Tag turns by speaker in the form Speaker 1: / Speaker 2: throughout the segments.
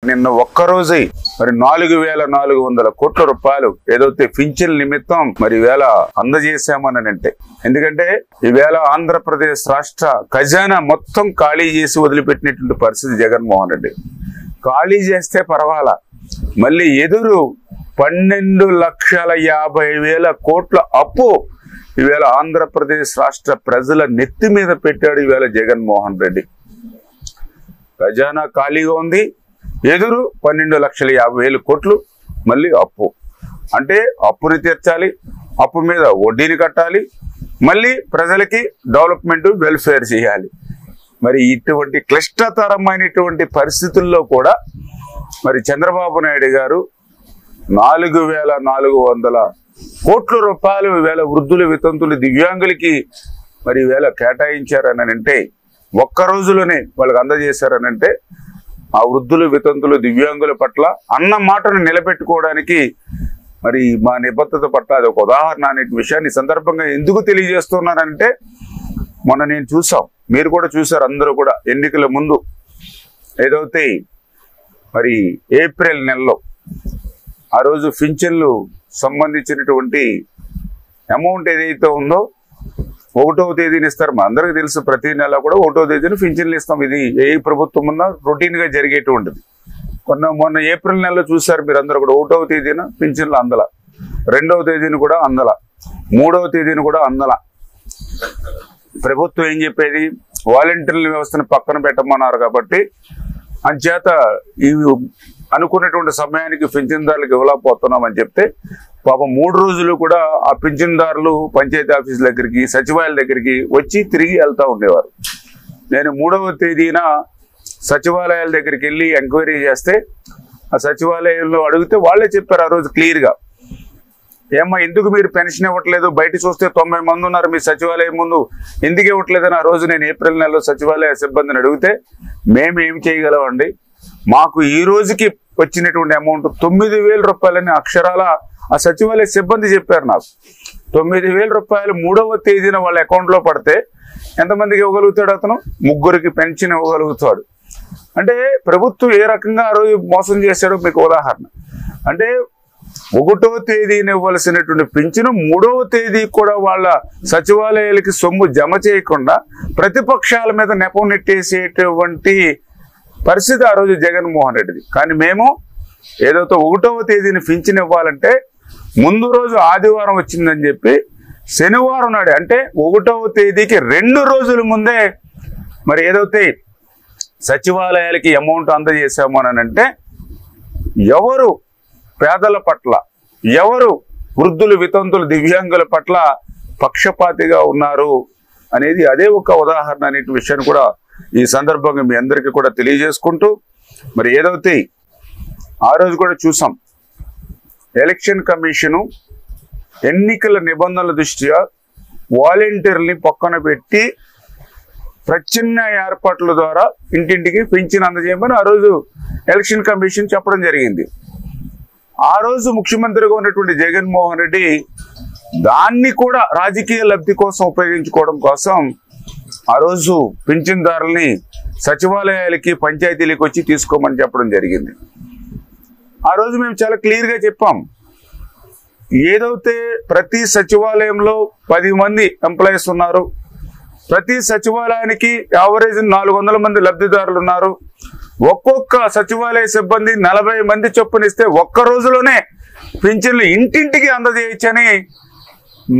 Speaker 1: నిన్న ఒక్కరోజే మరి 4,400 కోట్ల రూపాయలు ఏదైతే పింఛన్ నిమిత్తం మరి ఈవేళ అందజేశామని అంటే, ఎందుకంటే ఈవేళ ఆంధ్రప్రదేశ్ రాష్ట్ర ఖజానా మొత్తం ఖాళీ చేసి వదిలిపెట్టినటువంటి పరిస్థితి జగన్మోహన్ రెడ్డి. ఖాళీ చేస్తే పర్వాలా, మళ్ళీ ఎదురు 12,50,000 కోట్ల అప్పు ఈవేళ ఆంధ్రప్రదేశ్ రాష్ట్ర ప్రజల నెత్తి మీద పెట్టాడు ఈవేళ జగన్మోహన్ రెడ్డి. ఖజానా ఖాళీగా ఉంది, ఎదురు 12,50,000 కోట్లు మళ్ళీ అప్పు. అంటే అప్పుని తీర్చాలి, అప్పు మీద వడ్డీని కట్టాలి, మళ్ళీ ప్రజలకి డెవలప్మెంట్ వెల్ఫేర్ చేయాలి. మరి ఇటువంటి క్లిష్టతరమైనటువంటి పరిస్థితుల్లో కూడా మరి చంద్రబాబు నాయుడు గారు 4,400 కోట్ల రూపాయలు ఈవేళ వృద్ధుల వితంతులు దివ్యాంగులకి మరి ఈవేళ కేటాయించారని అంటే, ఒక్క రోజులోనే వాళ్ళకి అందజేశారనంటే, ఆ వృద్ధులు వితంతులు దివ్యాంగుల పట్ల అన్న మాటను నిలబెట్టుకోవడానికి మరి మా నిబద్ధత పట్ల అది ఒక ఉదాహరణ అనే విషయాన్ని సందర్భంగా ఎందుకు తెలియజేస్తున్నానంటే, మొన్న నేను చూసాం, మీరు కూడా చూసారు, అందరూ కూడా ఎన్నికల ముందు ఏదైతే మరి ఏప్రిల్ నెలలో ఆ రోజు పింఛన్లు సంబంధించినటువంటి అమౌంట్ ఏదైతే ఉందో 1వ తేదీని ఇస్తారు. మా అందరికీ తెలుసు, ప్రతి నెల కూడా 1వ తేదీని పింఛన్లు ఇస్తాం. ఇది ఏ ప్రభుత్వం ఉన్నా రొటీన్ గా జరిగేటువంటిది. మొన్న ఏప్రిల్ నెలలో చూసారు మీరు అందరూ కూడా, 1వ తేదీన పింఛన్లు అందల, 2వ తేదీని కూడా అందల, 3వ తేదీని కూడా అందల. ప్రభుత్వం ఏం చెప్పేది, వాలంటీర్ల వ్యవస్థను పక్కన పెట్టమన్నారు కాబట్టి అంచేత ఈ అనుకున్నటువంటి సమయానికి పింఛన్దారులకు ఇవ్వలేకపోతున్నామని చెప్తే, పాపం 3 రోజులు కూడా ఆ పింఛన్దారులు పంచాయతీ ఆఫీస్ దగ్గరికి, సచివాలయాల దగ్గరికి వచ్చి తిరిగి వెళ్తూ ఉండేవారు. నేను 3వ తేదీన సచివాలయాల దగ్గరికి వెళ్ళి ఎంక్వైరీ చేస్తే, ఆ సచివాలయంలో అడిగితే వాళ్ళే చెప్పారు ఆ రోజు క్లియర్గా, ఏమ్మా ఎందుకు మీరు పెన్షన్ ఇవ్వట్లేదు, బయట చూస్తే 90 మంది ఉన్నారు మీ సచివాలయం ముందు, ఎందుకు ఇవ్వట్లేదని ఆ రోజు నేను ఏప్రిల్ నెలలో సచివాలయ సిబ్బందిని అడిగితే, మేము ఏం చేయగలమండి, మాకు ఈ రోజుకి వచ్చినటువంటి అమౌంట్ 9,000 రూపాయలని అక్షరాల ఆ సచివాలయ సిబ్బంది చెప్పారు నాకు. 9,000 రూపాయలు 3వ తేదీన వాళ్ళ అకౌంట్లో పడితే ఎంతమందికి ఇవ్వగలుగుతాడు అతను? 3కి పెన్షన్ ఇవ్వగలుగుతాడు. అంటే ప్రభుత్వం ఏ రకంగా ఆ రోజు మోసం చేశాడో మీకు ఉదాహరణ. అంటే 1వ తేదీన ఇవ్వాల్సినటువంటి పింఛను 3వ తేదీ కూడా వాళ్ళ సచివాలయాలకి సొమ్ము జమ చేయకుండా ప్రతిపక్షాల మీద నెపం నెట్టేసేటువంటి పరిస్థితి ఆ రోజు జగన్మోహన్ రెడ్డిది. కానీ మేము ఏదైతే 1వ తేదీని పింఛన్ ఇవ్వాలంటే ముందు రోజు ఆదివారం వచ్చిందని చెప్పి శనివారం నాడు, అంటే 1వ తేదీకి 2 రోజుల ముందే మరి ఏదైతే సచివాలయాలకి అమౌంట్ అందజేసాము అని అంటే, ఎవరు పేదల పట్ల, ఎవరు వృద్ధులు వితంతులు దివ్యాంగుల పట్ల పక్షపాతిగా ఉన్నారు అనేది అదే ఒక ఉదాహరణ అనే విషయాన్ని కూడా ఈ సందర్భంగా మీ అందరికీ కూడా తెలియజేసుకుంటూ, మరి ఏదైతే ఆ రోజు కూడా చూసాం, ఎలక్షన్ కమిషను ఎన్నికల నిబంధనల దృష్ట్యా వాలంటీర్ని పక్కన పెట్టి ప్రత్యామ్నాయ ఏర్పాట్ల ద్వారా ఇంటింటికి పింఛన్ అందజేయమని ఆ రోజు ఎలక్షన్ కమిషన్ చెప్పడం జరిగింది. ఆ రోజు ముఖ్యమంత్రిగా ఉన్నటువంటి జగన్మోహన్ రెడ్డి దాన్ని కూడా రాజకీయ లబ్ధి కోసం ఉపయోగించుకోవడం కోసం ఆ రోజు పింఛన్దారుల్ని సచివాలయాలకి పంచాయతీలకు వచ్చి తీసుకోమని చెప్పడం జరిగింది. ఆ రోజు మేము చాలా క్లియర్గా చెప్పాం, ఏదైతే ప్రతి సచివాలయంలో 10 మంది ఎంప్లాయీస్ ఉన్నారు, ప్రతి సచివాలయానికి యావరేజ్ 400 మంది లబ్ధిదారులు ఉన్నారు, ఒక్కొక్క సచివాలయ సిబ్బంది 40 మంది చొప్పునిస్తే ఒక్క రోజులోనే పింఛన్లు ఇంటింటికి అందజేయచ్చని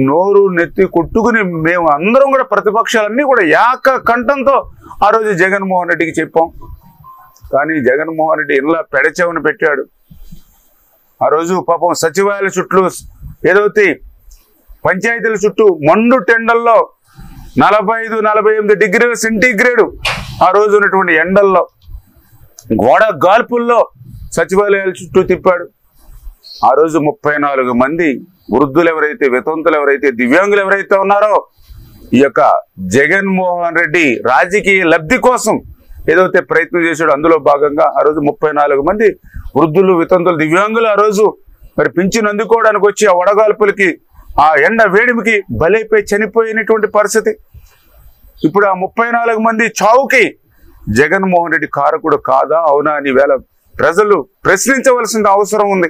Speaker 1: నోరు నెత్తి కొట్టుకుని మేము అందరం కూడా ప్రతిపక్షాలన్నీ కూడా ఏక కంఠంతో ఆ రోజు జగన్మోహన్ రెడ్డికి చెప్పాం. కానీ జగన్మోహన్ రెడ్డి ఇలా పెడచెవును పెట్టాడు. ఆ రోజు పాపం సచివాలయాల చుట్టూ ఏదైతే పంచాయతీల చుట్టూ మండు టెండల్లో 45-48 డిగ్రీల సెంటీగ్రేడ్ ఆ రోజు ఉన్నటువంటి ఎండల్లో గోడ గాల్పుల్లో సచివాలయాల చుట్టూ తిప్పాడు. ఆ రోజు 34 మంది వృద్ధులు ఎవరైతే, వితంతులు ఎవరైతే, దివ్యాంగులు ఎవరైతే ఉన్నారో, ఈ యొక్క జగన్మోహన్ రెడ్డి రాజకీయ లబ్ధి కోసం ఏదైతే ప్రయత్నం చేశాడో అందులో భాగంగా ఆ రోజు 34 మంది వృద్ధులు వితంతులు దివ్యాంగులు ఆ రోజు మరి పింఛను అందుకోవడానికి వచ్చి ఆ వడగాల్పులకి, ఆ ఎండ వేడిమికి బలైపోయి చనిపోయినటువంటి పరిస్థితి. ఇప్పుడు ఆ 34 మంది చావుకి జగన్మోహన్ రెడ్డి కారకుడు కాదా అవునా అని వేళ ప్రజలు ప్రశ్నించవలసిన అవసరం ఉంది.